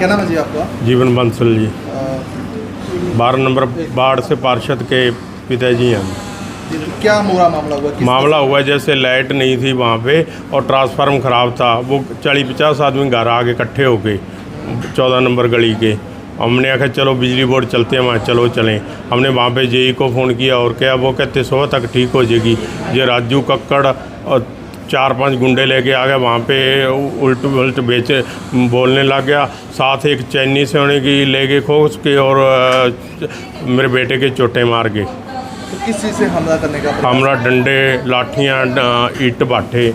क्या नाम है जी आपका? जीवन बंसल जी, 12 नंबर वार्ड से पार्षद के पिताजी हैं। क्या पूरा मामला हुआ? मामला हुआ जैसे लाइट नहीं थी वहाँ पे और ट्रांसफार्मर ख़राब था। वो 40-50 आदमी घर आके इकट्ठे हो गए 14 नंबर गली के। हमने आखा चलो बिजली बोर्ड चलते हैं, वहाँ चलो चलें। हमने वहाँ पे जेई को फ़ोन किया और क्या, वो कहते सुबह तक ठीक हो जाएगी। ये राजू कक्कड़ और 4-5 गुंडे लेके आ गए वहाँ पे, उल्ट बेचे बोलने लग गया। साथ एक चैनी से होने की ले गए खोस के और मेरे बेटे के चोटें मार गए। तो किस चीज़ से हमला करने का? हमला डंडे, लाठियाँ, ईंट भाटे।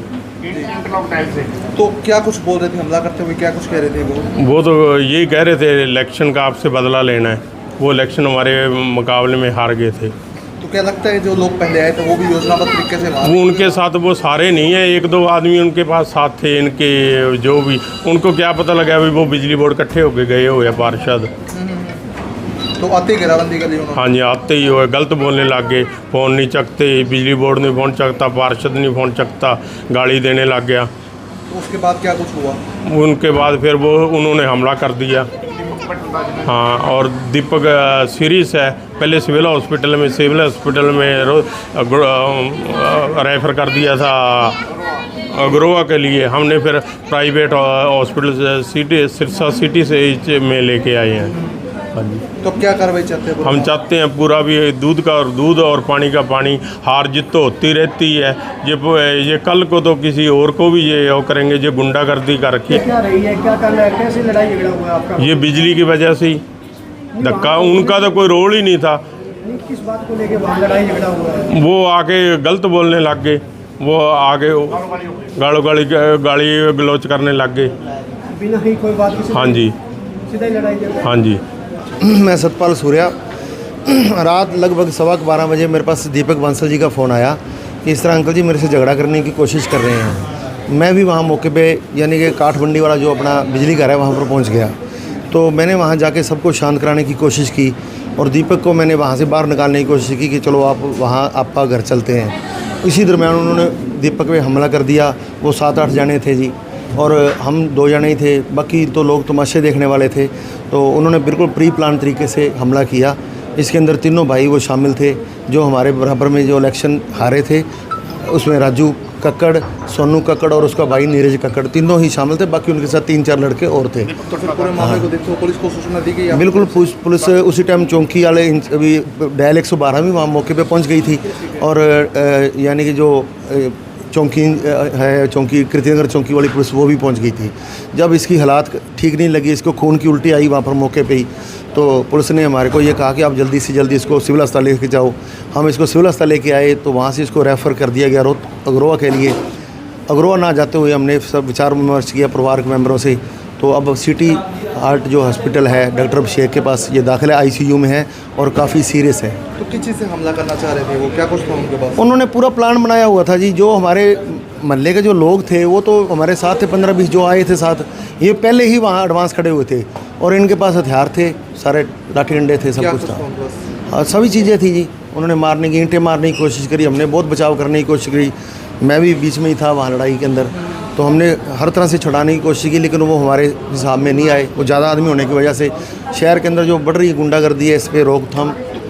तो क्या कुछ बोल रहे थे हमला करते हुए, क्या कुछ कह रहे थे वो? तो यही कह रहे थे इलेक्शन का आपसे बदला लेना है। वो इलेक्शन हमारे मुकाबले में हार गए थे। तो क्या लगता है जो लोग पहले आए थे वो भी योजनाबद्ध तरीके से वो उनके साथ, वो सारे नहीं है, 1-2 आदमी उनके पास साथ थे इनके, जो भी उनको क्या पता लगा अभी वो बिजली बोर्ड इकट्ठे होके गए हुए पार्षद। तो आते ही घेराबंदी कर ली उन्होंने? हाँ जी, आते ही हुए गलत बोलने लग गए। फ़ोन नहीं चकते, बिजली बोर्ड नहीं फ़ोन चकता, पार्षद नहीं फ़ोन चकता, गाली देने लग गया। तो उसके बाद क्या कुछ हुआ? उनके बाद फिर वो उन्होंने हमला कर दिया। हाँ, और दीपक सीरीज है, पहले सिविल हॉस्पिटल में रेफ़र कर दिया था अग्रोवा के लिए। हमने फिर प्राइवेट हॉस्पिटल सिरसा सिटी से में लेके आए हैं। हाँ जी। तो क्या कार्रवाई चाहते हैं? हम चाहते हैं पूरा भी दूध और पानी का पानी, हार जीत तो होती रहती है। ये कल को तो किसी और को भी ये वो करेंगे, ये गुंडागर्दी कर रखी क्या रही है, क्या कर रहे हैं, कैसे लड़ाई झगड़ा हुआ आपका? ये बिजली की वजह से ही धक्का, उनका तो कोई रोल ही नहीं था। किस बात को लेके वहाँ लड़ाई झगड़ा हुआ है? वो आके गलत बोलने लग गए, वो आगे गाली गलौच करने लग गए। बिना ही कोई बात की? हाँ जी, सीधा ही लड़ाई झगड़ा? हाँ जी। मैं सतपाल सूर्या। रात लगभग 12:15 बजे मेरे पास दीपक बंसल जी का फ़ोन आया कि इस तरह अंकल जी मेरे से झगड़ा करने की कोशिश कर रहे हैं। मैं भी वहाँ मौके पे, यानी कि काठमंडी वाला जो अपना बिजली घर है वहाँ पर पहुँच गया। तो मैंने वहाँ जाके सबको शांत कराने की कोशिश की और दीपक को मैंने वहाँ से बाहर निकालने की कोशिश की कि चलो आप वहाँ आपका घर चलते हैं। इसी दरम्यान उन्होंने दीपक पे हमला कर दिया। वो 7-8 जने थे जी, और हम 2 जने ही थे, बाकी तो लोग तमाशे देखने वाले थे। तो उन्होंने बिल्कुल प्री प्लान तरीके से हमला किया। इसके अंदर तीनों भाई वो शामिल थे जो हमारे बराबर में जो इलेक्शन हारे थे। उसमें राजू कक्कड़, सोनू कक्कड़ और उसका भाई नीरज कक्कड़, तीनों ही शामिल थे। बाकी उनके साथ 3-4 लड़के और थे। तो फिर पूरे मामले को देखते हो पुलिस को सूचना दी गई? बिल्कुल, पुलिस उसी टाइम चौकी वाले अभी डायल 112 भी वहाँ मौके पे पहुँच गई थी। और यानी कि जो चौकी है, चौकी कृतिनगर चौकी वाली पुलिस, वो भी पहुंच गई थी। जब इसकी हालात ठीक नहीं लगी, इसको खून की उल्टी आई वहाँ पर मौके पे ही, तो पुलिस ने हमारे को ये कहा कि आप जल्दी से जल्दी इसको सिविल अस्पताल लेके जाओ। हम इसको सिविल अस्पताल लेके आए तो वहाँ से इसको रेफ़र कर दिया गया अग्रोवा के लिए। अग्रोवा ना जाते हुए हमने सब विचार विमर्श किया परिवार के मेम्बरों से। तो अब सिटी हार्ट जो हॉस्पिटल है डॉक्टर अभिषेक के पास ये दाखिल है, ICU में है और काफ़ी सीरियस है। तो किस चीज़ से हमला करना चाह रहे थे वो, क्या कुछ था उनके पास? उन्होंने पूरा प्लान बनाया हुआ था जी। जो हमारे महल्ले के जो लोग थे वो तो हमारे साथ थे, 15-20 जो आए थे साथ, ये पहले ही वहाँ एडवांस खड़े हुए थे और इनके पास हथियार थे, सारे लाठी डंडे थे, सब कुछ था। हाँ, सभी चीज़ें थी जी। उन्होंने मारने की, ईंटें मारने की कोशिश करी, हमने बहुत बचाव करने की कोशिश करी। मैं भी बीच में ही था वहाँ लड़ाई के अंदर, तो हमने हर तरह से छुड़ाने की कोशिश की, लेकिन वो हमारे हिसाब में नहीं आए। वो ज़्यादा आदमी होने की वजह से शहर के अंदर जो बढ़ रही गुंडागर्दी है, इस पर रोकथाम।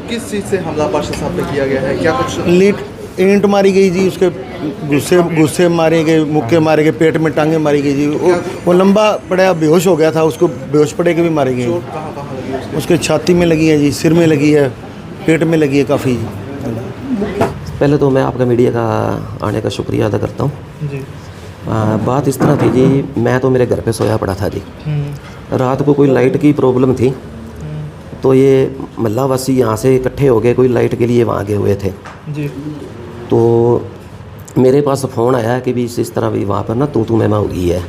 किस चीज़ से हमला पार्षद साहब पे किया गया है, क्या कुछ? ईंट मारी गई जी, उसके गुस्से मारे गए, मुक्के मारे गए, पेट में टांगे मारी गई जी। वो लंबा पड़ा बेहोश हो गया था, उसको बेहोश पड़े के भी मारे गए। चोट कहाँ लगी? उसके छाती में लगी है जी, सिर में लगी है, पेट में लगी है काफ़ी जी। पहले तो मैं आपका मीडिया का आने का शुक्रिया अदा करता हूँ जी। बात इस तरह थी जी, मैं तो मेरे घर पे सोया पड़ा था जी। रात को कोई लाइट की प्रॉब्लम थी, तो ये महल्ला वासी यहाँ से इकट्ठे हो गए, कोई लाइट के लिए वहाँ गए हुए थे जी। तो मेरे पास फ़ोन आया कि भी इस तरह भी वहाँ पर ना तू मैं हो गई है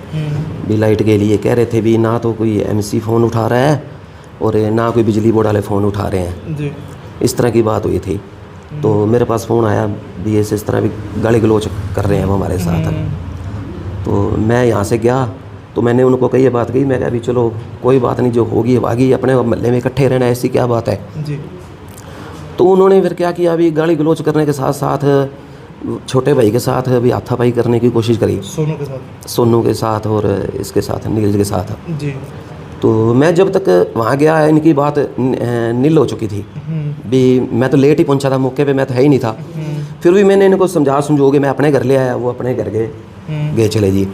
भी लाइट के लिए। कह रहे थे भी ना तो कोई MC फ़ोन उठा रहा है और ना कोई बिजली बोर्ड वाले फ़ोन उठा रहे हैं जी। इस तरह की बात हुई थी। तो मेरे पास फ़ोन आया भी इस तरह भी गाली गलौच कर रहे हैं वो हमारे साथ। तो मैं यहाँ से गया तो मैंने उनको कही ये बात कही, मैं कहा अभी चलो कोई बात नहीं, जो होगी होगी, अपने महल्ले में इकट्ठे रहना, ऐसी क्या बात है जी। तो उन्होंने फिर क्या किया, अभी गाली गलौच करने के साथ साथ छोटे भाई के साथ अभी हाथापाई करने की कोशिश करी, सोनू के साथ और इसके साथ नीरज के साथ। जी। तो मैं जब तक वहाँ गया इनकी बात नील हो चुकी थी भी। मैं तो लेट ही पहुँचा था मौके पे, मैं तो है ही नहीं था। फिर भी मैंने इनको समझो के मैं अपने घर ले आया, वो अपने घर गए चले जी।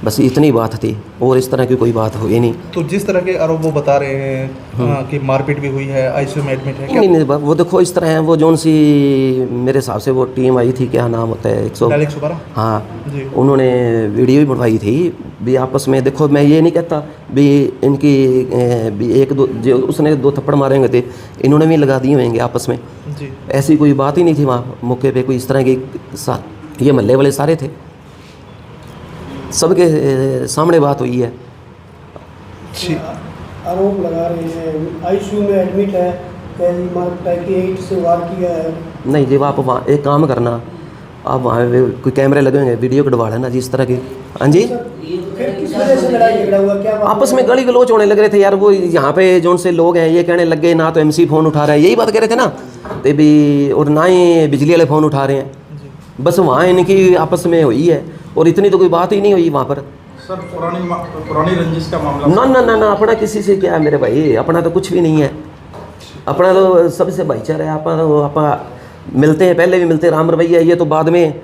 बस इतनी बात थी और इस तरह की कोई बात हुई नहीं। तो जिस तरह के आरोप वो बता रहे हैं कि मारपीट भी हुई है, आईसीयू में एडमिट है, क्या नहीं वो देखो इस तरह है, वो जोन सी मेरे हिसाब से वो टीम आई थी, क्या नाम होता है, 112? हाँ जी। उन्होंने वीडियो भी बनवाई थी भी आपस में। देखो मैं ये नहीं कहता भी इनकी भी एक दो जो उसने 2 थप्पड़ मारेंगे थे, इन्होंने भी लगा दिए होंगे आपस में जी। ऐसी कोई बात ही नहीं थी वहाँ मौके पे कोई इस तरह की। ये महल्ले वाले सारे थे, सबके सामने बात हुई है। आरोप लगा रहे हैं आईसीयू में एडमिट है, ईंट से वार किया है। नहीं जी, आप वहाँ एक काम करना, आप वहाँ कोई कैमरे लगे होंगे, वीडियो कटवा लेना जिस तरह की। हाँ जी, फिर किस वजह से लड़ाई झगड़ा हुआ, क्या बात आपस में गाली गलौच होने लग रहे थे यार। वो यहाँ पे जोन से लोग हैं ये कहने लग गए ना तो एमसी फ़ोन उठा रहा है, यही बात कह रहे थे ना तो भी, और ना ही बिजली वाले फ़ोन उठा रहे हैं। बस वहाँ इनकी आपस में हुई है और इतनी तो कोई बात ही नहीं हुई वहाँ पर। सर पुरानी रंजिश का मामला? ना ना ना ना, अपना किसी से क्या है मेरे भाई, अपना तो कुछ भी नहीं है। अपना तो सबसे भाईचारा है। आप मिलते हैं, पहले भी मिलते, राम रवैया, ये तो बाद में